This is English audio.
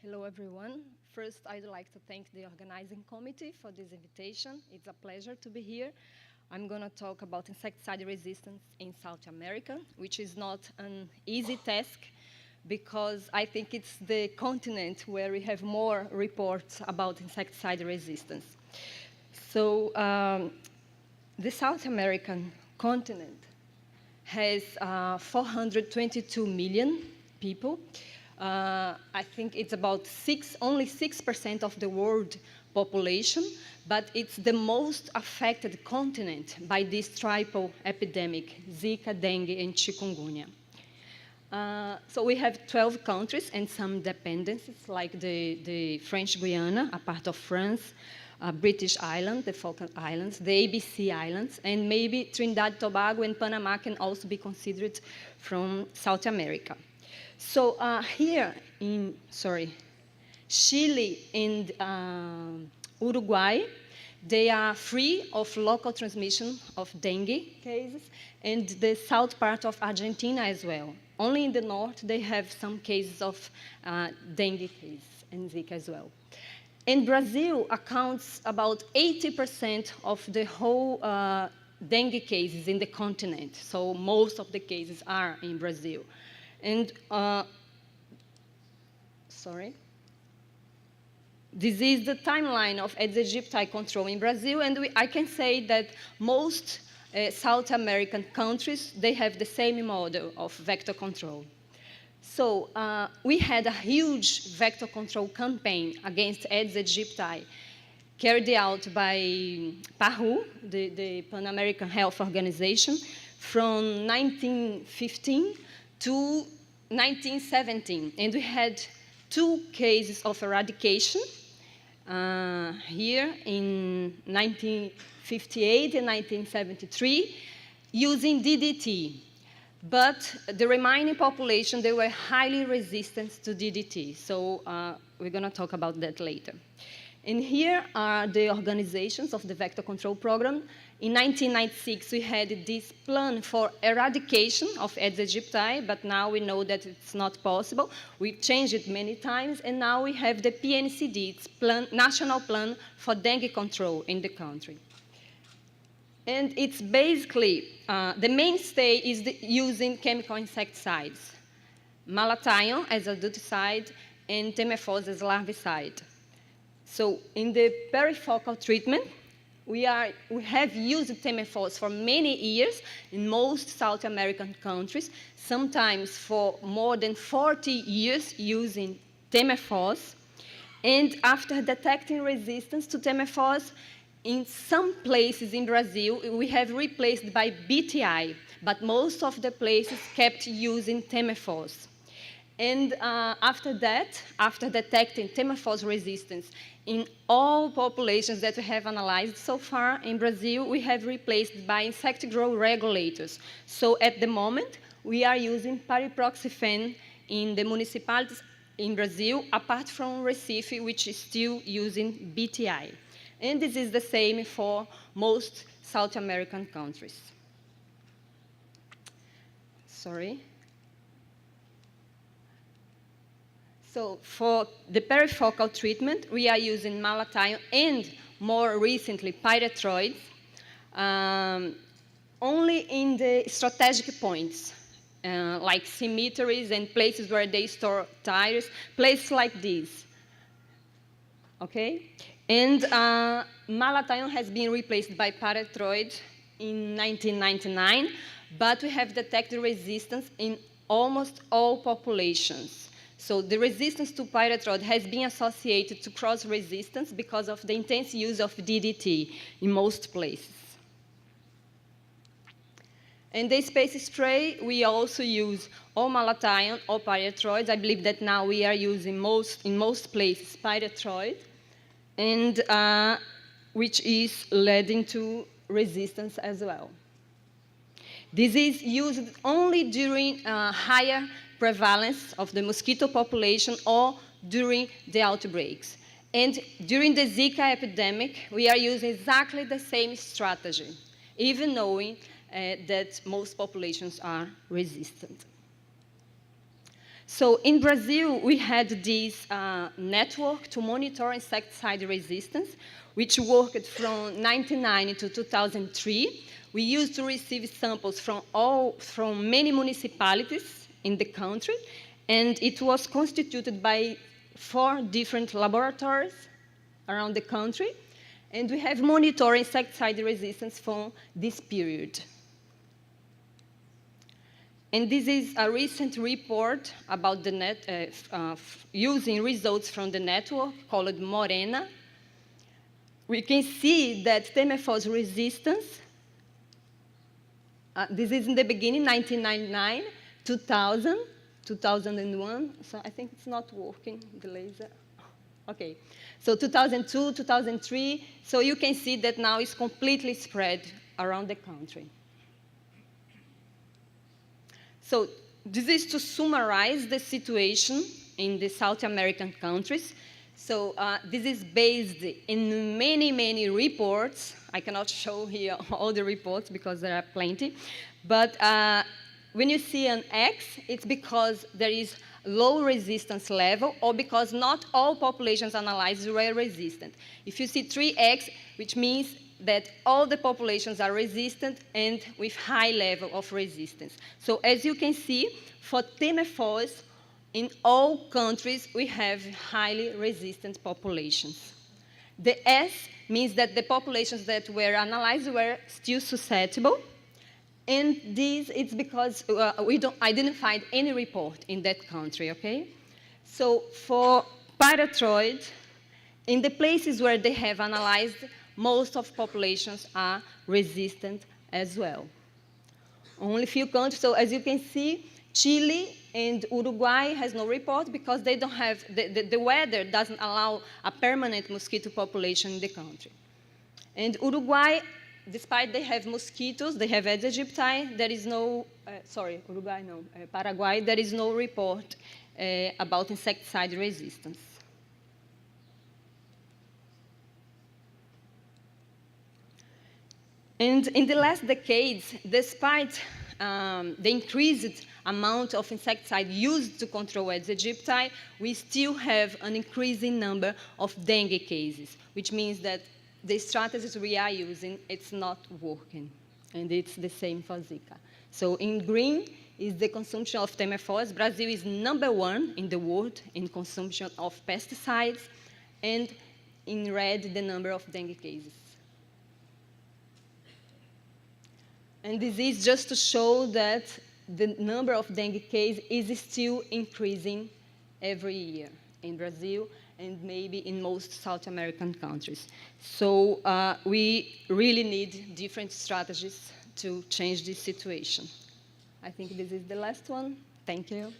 Hello, everyone. First, I'd like to thank the organizing committee for this invitation. It's a pleasure to be here. I'm going to talk about insecticide resistance in South America, which is not an easy task because I think it's the continent where we have more reports about insecticide resistance. So the South American continent has 422 million people. I think it's about only 6% of the world population, but it's the most affected continent by this triple epidemic, Zika, dengue, and chikungunya. So we have 12 countries and some dependencies, like the French Guiana, a part of France, British Island, the Falkland Islands, the ABC Islands, and maybe Trinidad, Tobago, and Panama can also be considered from South America. So here in, Chile and Uruguay, they are free of local transmission of dengue cases, and the south part of Argentina as well. Only in the north, they have some cases of dengue cases and Zika as well. And Brazil accounts about 80% of the whole dengue cases in the continent. So most of the cases are in Brazil. And, this is the timeline of Aedes aegypti control in Brazil, and I can say that most South American countries, they have the same model of vector control. So we had a huge vector control campaign against Aedes aegypti carried out by PAHU, the Pan American Health Organization, from 1915 to 1917, and we had 2 cases of eradication here in 1958 and 1973 using DDT. But the remaining population, they were highly resistant to DDT, so we're going to talk about that later. And here are the organizations of the vector control program. In 1996, we had this plan for eradication of Aedes aegypti, but now we know that it's not possible. We've changed it many times, and now we have the PNCD, it's National Plan for Dengue Control in the country. And it's basically, the mainstay is using chemical insecticides, malathion as adulticide and temefos as larvicide. So in the perifocal treatment, we have used temefos for many years in most South American countries, sometimes for more than 40 years using temefos. And after detecting resistance to temefos, in some places in Brazil, we have replaced by BTI, but most of the places kept using temefos. And after that, after detecting temefos resistance in all populations that we have analyzed so far in Brazil, we have replaced by insect growth regulators. So at the moment, we are using pariproxifen in the municipalities in Brazil, apart from Recife, which is still using BTI. And this is the same for most South American countries. So for the perifocal treatment, we are using malathion and, more recently, pyrethroids, only in the strategic points, like cemeteries and places where they store tires, places like these. Okay? And malathion has been replaced by pyrethroid in 1999, but we have detected resistance in almost all populations. So the resistance to pyrethroid has been associated to cross-resistance because of the intense use of DDT in most places. In the space spray, we also use or malathion or pyrethroids. I believe that now we are using in most places pyrethroid, and which is leading to resistance as well. This is used only during higher prevalence of the mosquito population or during the outbreaks. And during the Zika epidemic, we are using exactly the same strategy, even knowing that most populations are resistant. So in Brazil, we had this network to monitor insecticide resistance, which worked from 1990 to 2003. We used to receive samples from many municipalities in the country, and it was constituted by 4 different laboratories around the country, and we have monitored insecticide resistance from this period. And this is a recent report about the using results from the network called Morena. We can see that Temephos resistance, this is in the beginning, 1999, 2000, 2001, so I think it's not working, the laser. Okay, so 2002, 2003, so you can see that now it's completely spread around the country. So this is to summarize the situation in the South American countries. So this is based in many, many reports. I cannot show here all the reports because there are plenty. But when you see an X, it's because there is low resistance level or because not all populations analyzed were resistant. If you see 3X, which means that all the populations are resistant and with high level of resistance. So as you can see, for Temephos, in all countries, we have highly resistant populations. The S means that the populations that were analyzed were still susceptible, and this it's because we didn't find any report in that country, okay? So for Paratroid, in the places where they have analyzed, most of populations are resistant as well. Only few countries, so as you can see, Chile and Uruguay has no report because they don't have, the weather doesn't allow a permanent mosquito population in the country. And Uruguay, despite they have mosquitoes, they have Aedes aegypti, there is no, Paraguay, there is no report about insecticide resistance. And in the last decades, despite the increased amount of insecticide used to control Aedes aegypti, we still have an increasing number of dengue cases, which means that the strategies we are using, it's not working. And it's the same for Zika. So in green is the consumption of Temephos. Brazil is #1 in the world in consumption of pesticides, and in red, the number of dengue cases. And this is just to show that the number of dengue cases is still increasing every year in Brazil and maybe in most South American countries. So we really need different strategies to change this situation. I think this is the last one. Thank you.